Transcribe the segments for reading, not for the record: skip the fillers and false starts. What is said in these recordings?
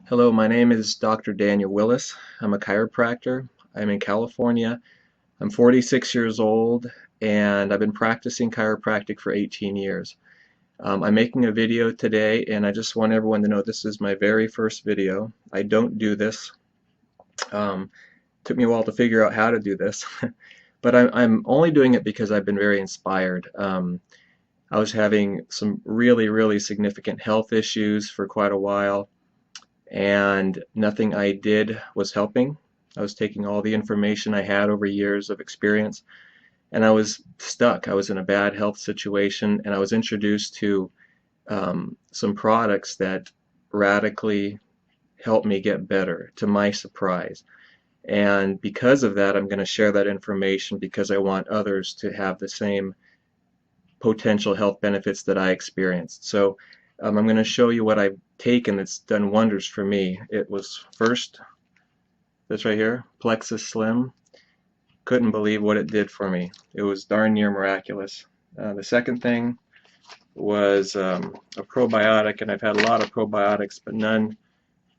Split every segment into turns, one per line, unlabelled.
Hello, my name is Dr. Daniel Willis. I'm a chiropractor. I'm in California. I'm 46 years old and I've been practicing chiropractic for 18 years. I'm making a video today and I just want everyone to know this is my very first video. I don't do this. Um, Took me a while to figure out how to do this, but I'm only doing it because I've been very inspired. I was having some really significant health issues for quite a while, and nothing I did was helping. I was taking all the information I had over years of experience, and I was stuck. I was in a bad health situation, and I was introduced to some products that radically helped me get better, to my surprise. And because of that, I'm going to share that information because I want others to have the same potential health benefits that I experienced. So I'm going to show you what I've taken that's done wonders for me. It was first this right here, Plexus Slim. Couldn't believe what it did for me. It was darn near miraculous. The second thing was a probiotic, and I've had a lot of probiotics, but none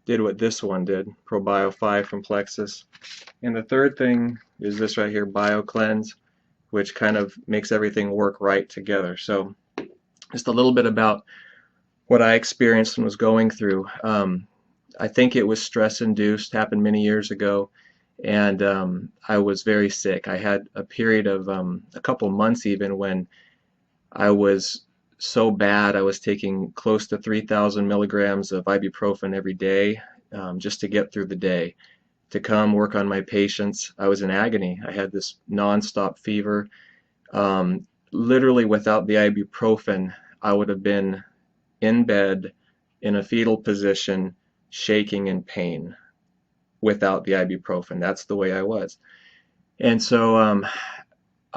did what this one did, Probio 5 from Plexus. And the third thing is this right here, BioCleanse, which kind of makes everything work right together. So just a little bit about what I experienced and was going through. I think it was stress induced, happened many years ago, and I was very sick. I had a period of a couple months even when I was so bad I was taking close to 3,000 milligrams of ibuprofen every day, just to get through the day, to come work on my patients. I was in agony. I had this nonstop fever. Literally without the ibuprofen, I would have been in bed in a fetal position, shaking in pain without the ibuprofen. That's the way I was. And so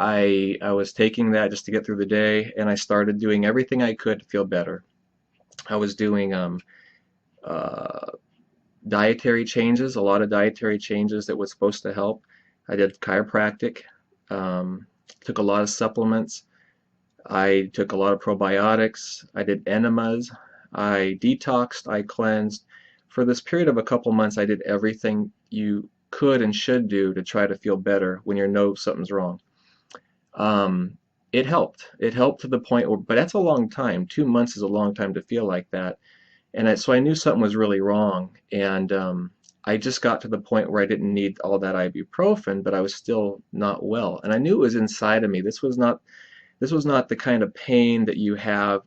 I was taking that just to get through the day, and I started doing everything I could to feel better. I was doing uh, dietary changes, a lot of dietary changes that was supposed to help. I did chiropractic, took a lot of supplements. I took a lot of probiotics. I did enemas. I detoxed. I cleansed. For this period of a couple months, I did everything you could and should do to try to feel better when you know something's wrong. Um, it helped. It helped to the point where, but that's a long time. 2 months is a long time to feel like that. So I knew something was really wrong. And I just got to the point where I didn't need all that ibuprofen, but I was still not well. And I knew it was inside of me. This was not the kind of pain that you have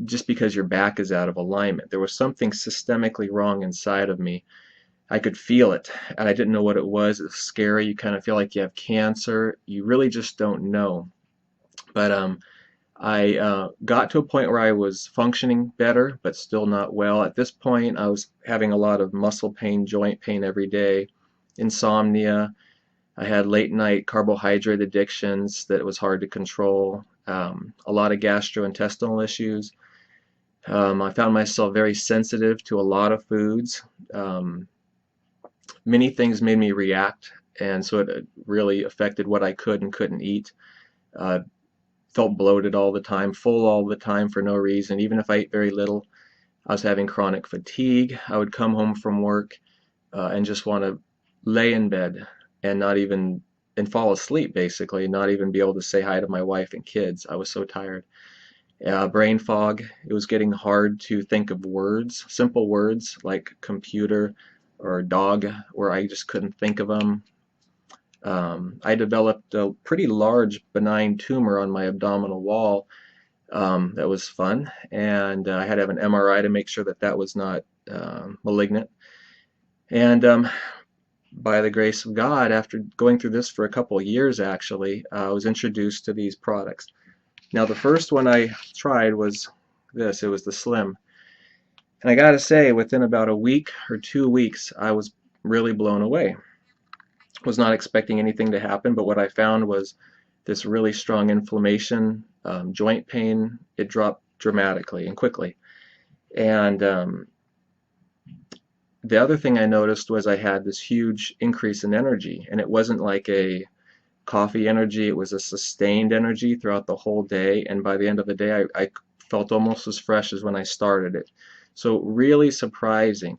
just because your back is out of alignment. There was something systemically wrong inside of me. I could feel it, and I didn't know what it was. It was scary. You kind of feel like you have cancer. You really just don't know. But I got to a point where I was functioning better, but still not well. At this point, I was having a lot of muscle pain, joint pain every day, insomnia. I had late night carbohydrate addictions that it was hard to control, a lot of gastrointestinal issues. I found myself very sensitive to a lot of foods. Many things made me react, and so it really affected what I could and couldn't eat. Uh, Felt bloated all the time, full all the time for no reason. Even if I ate very little, I was having chronic fatigue. I would come home from work and just want to lay in bed and not even and fall asleep, basically, not even be able to say hi to my wife and kids. I was so tired. Brain fog. It was getting hard to think of words, simple words like computer or dog, where I just couldn't think of them. I developed a pretty large benign tumor on my abdominal wall. That was fun, and I had to have an MRI to make sure that that was not malignant. And by the grace of God, after going through this for a couple of years, actually, I was introduced to these products. Now, the first one I tried was this. It was the Slim. And I got to say, within about a week or 2 weeks, I was really blown away. Was not expecting anything to happen, but what I found was this really strong inflammation, joint pain. It dropped dramatically and quickly. And the other thing I noticed was I had this huge increase in energy, and it wasn't like a coffee energy. It was a sustained energy throughout the whole day, and by the end of the day, I felt almost as fresh as when I started it. So really surprising.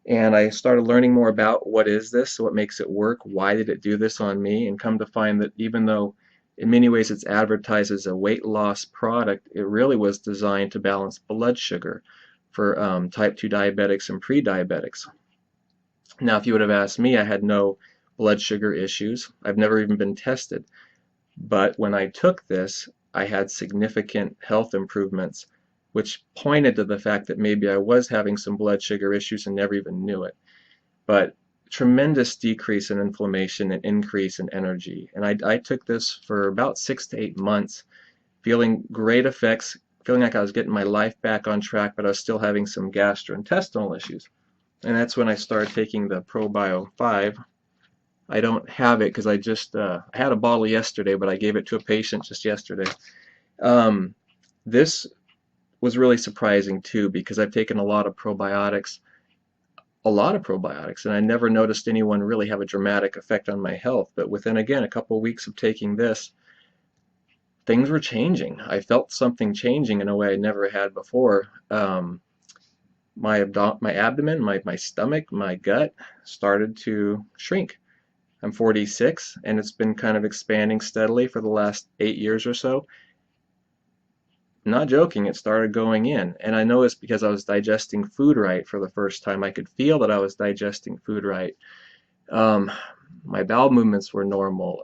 And I started learning more about what is this, what makes it work, why did it do this on me, and come to find that even though in many ways it's advertised as a weight loss product, it really was designed to balance blood sugar for type 2 diabetics and pre-diabetics. Now, if you would have asked me, I had no blood sugar issues. I've never even been tested. But when I took this, I had significant health improvements, which pointed to the fact that maybe I was having some blood sugar issues and never even knew it. But tremendous decrease in inflammation and increase in energy. And I took this for about 6 to 8 months, feeling great effects, feeling like I was getting my life back on track, but I was still having some gastrointestinal issues. And that's when I started taking the ProBio 5. I don't have it because I had a bottle yesterday, but I gave it to a patient just yesterday. Um, this was really surprising too because I've taken a lot of probiotics, and I never noticed anyone really have a dramatic effect on my health. But within, again, a couple of weeks of taking this, things were changing. I felt something changing in a way I never had before. My abdomen, my stomach, my gut started to shrink. I'm 46, and it's been kind of expanding steadily for the last 8 years or so. Not joking, it started going in. And I know it's because I was digesting food right for the first time. I could feel that I was digesting food right. Um, my bowel movements were normal.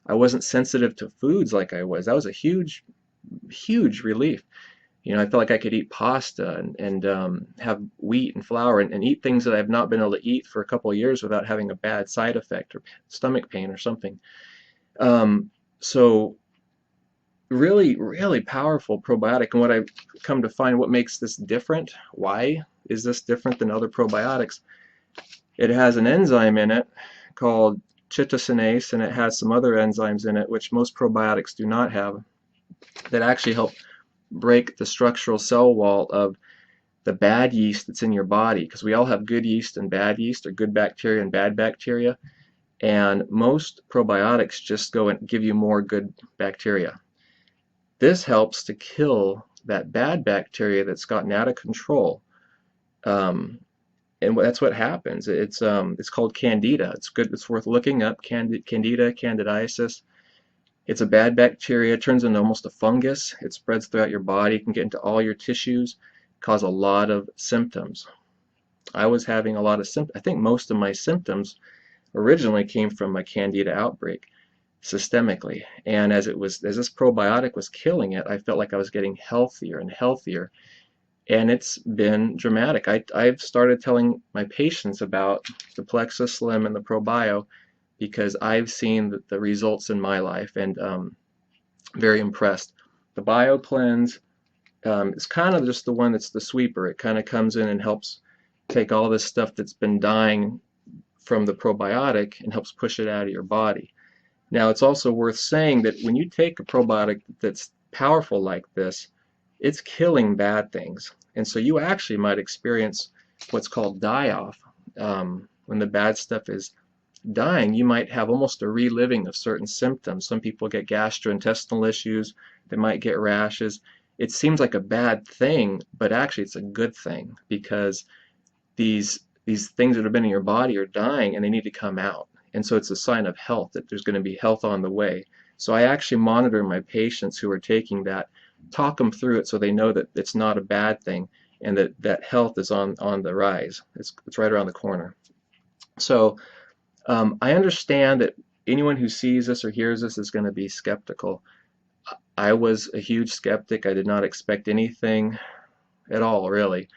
I wasn't sensitive to foods like I was. That was a huge, huge relief. You know, I felt like I could eat pasta and have wheat and flour and eat things that I've not been able to eat for a couple of years without having a bad side effect or stomach pain or something. So really, really powerful probiotic. And what I've come to find, what makes this different, why is this different than other probiotics? It has an enzyme in it called chitosanase, and it has some other enzymes in it, which most probiotics do not have, that actually help break the structural cell wall of the bad yeast that's in your body, because we all have good yeast and bad yeast, or good bacteria and bad bacteria, and most probiotics just go and give you more good bacteria. This helps to kill that bad bacteria that's gotten out of control. Um, and that's what happens. It's called Candida. It's good. It's worth looking up. Candida, candidiasis. It's a bad bacteria. It turns into almost a fungus. It spreads throughout your body. It can get into all your tissues, cause a lot of symptoms. I was having a lot of symptoms. I think most of my symptoms originally came from a Candida outbreak systemically. And as this probiotic was killing it, I felt like I was getting healthier and healthier. And it's been dramatic. I've started telling my patients about the Plexus Slim and the ProBio because I've seen the results in my life, and very impressed. The Bio Cleanse is kind of just the one that's the sweeper. It kind of comes in and helps take all this stuff that's been dying from the probiotic and helps push it out of your body. Now, it's also worth saying that when you take a probiotic that's powerful like this, it's killing bad things. And so you actually might experience what's called die-off. When the bad stuff is dying, you might have almost a reliving of certain symptoms. Some people get gastrointestinal issues, they might get rashes. It seems like a bad thing, but actually it's a good thing because these things that have been in your body are dying and they need to come out. And so it's a sign of health, that there's going to be health on the way. So I actually monitor my patients who are taking that, talk them through it so they know that it's not a bad thing and that health is on the rise. It's right around the corner. So I understand that anyone who sees this or hears this is going to be skeptical. I was a huge skeptic. I did not expect anything at all, really.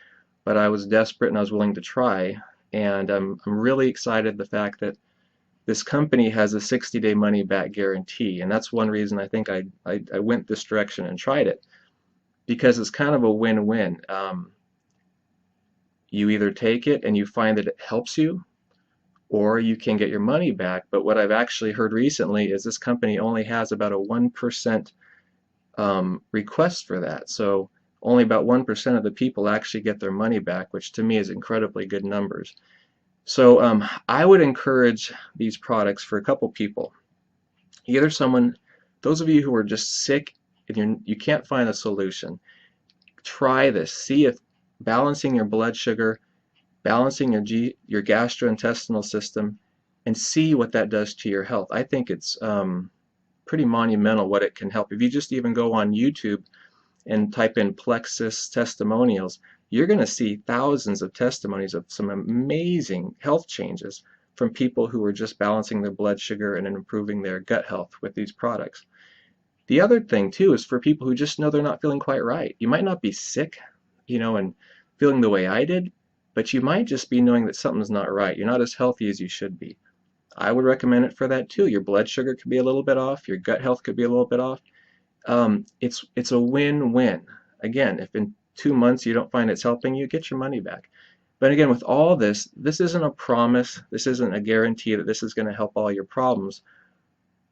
But I was desperate and I was willing to try. And I'm really excited the fact that this company has a 60-day money-back guarantee. And that's one reason I think I went this direction and tried it, because it's kind of a win-win. You either take it and you find that it helps you, or you can get your money back. But what I've actually heard recently is this company only has about a 1% request for that. So only about 1% of the people actually get their money back, which to me is incredibly good numbers. So I would encourage these products for a couple people. Either those of you who are just sick and you can't find a solution, try this. See if balancing your blood sugar, balancing your gastrointestinal system, and see what that does to your health. I think it's pretty monumental what it can help. If you just even go on YouTube and type in Plexus testimonials, you're going to see thousands of testimonies of some amazing health changes from people who are just balancing their blood sugar and improving their gut health with these products. The other thing too is for people who just know they're not feeling quite right. You might not be sick, and feeling the way I did, but you might just be knowing that something's not right. You're not as healthy as you should be. I would recommend it for that too. Your blood sugar could be a little bit off, your gut health could be a little bit off. It's a win-win. Again, if in 2 months you don't find it's helping you, get your money back. But again, with all this, this isn't a promise, this isn't a guarantee that this is going to help all your problems,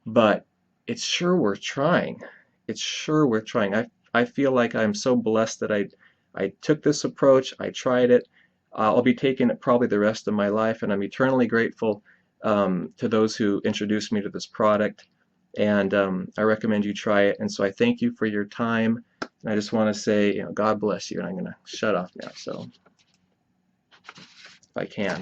but it's sure worth trying. It's sure worth trying. I feel like I'm so blessed that I took this approach, I tried it. I'll be taking it probably the rest of my life, and I'm eternally grateful to those who introduced me to this product. And I recommend you try it. And so I thank you for your time. And I just want to say, God bless you. And I'm going to shut off now, so if I can.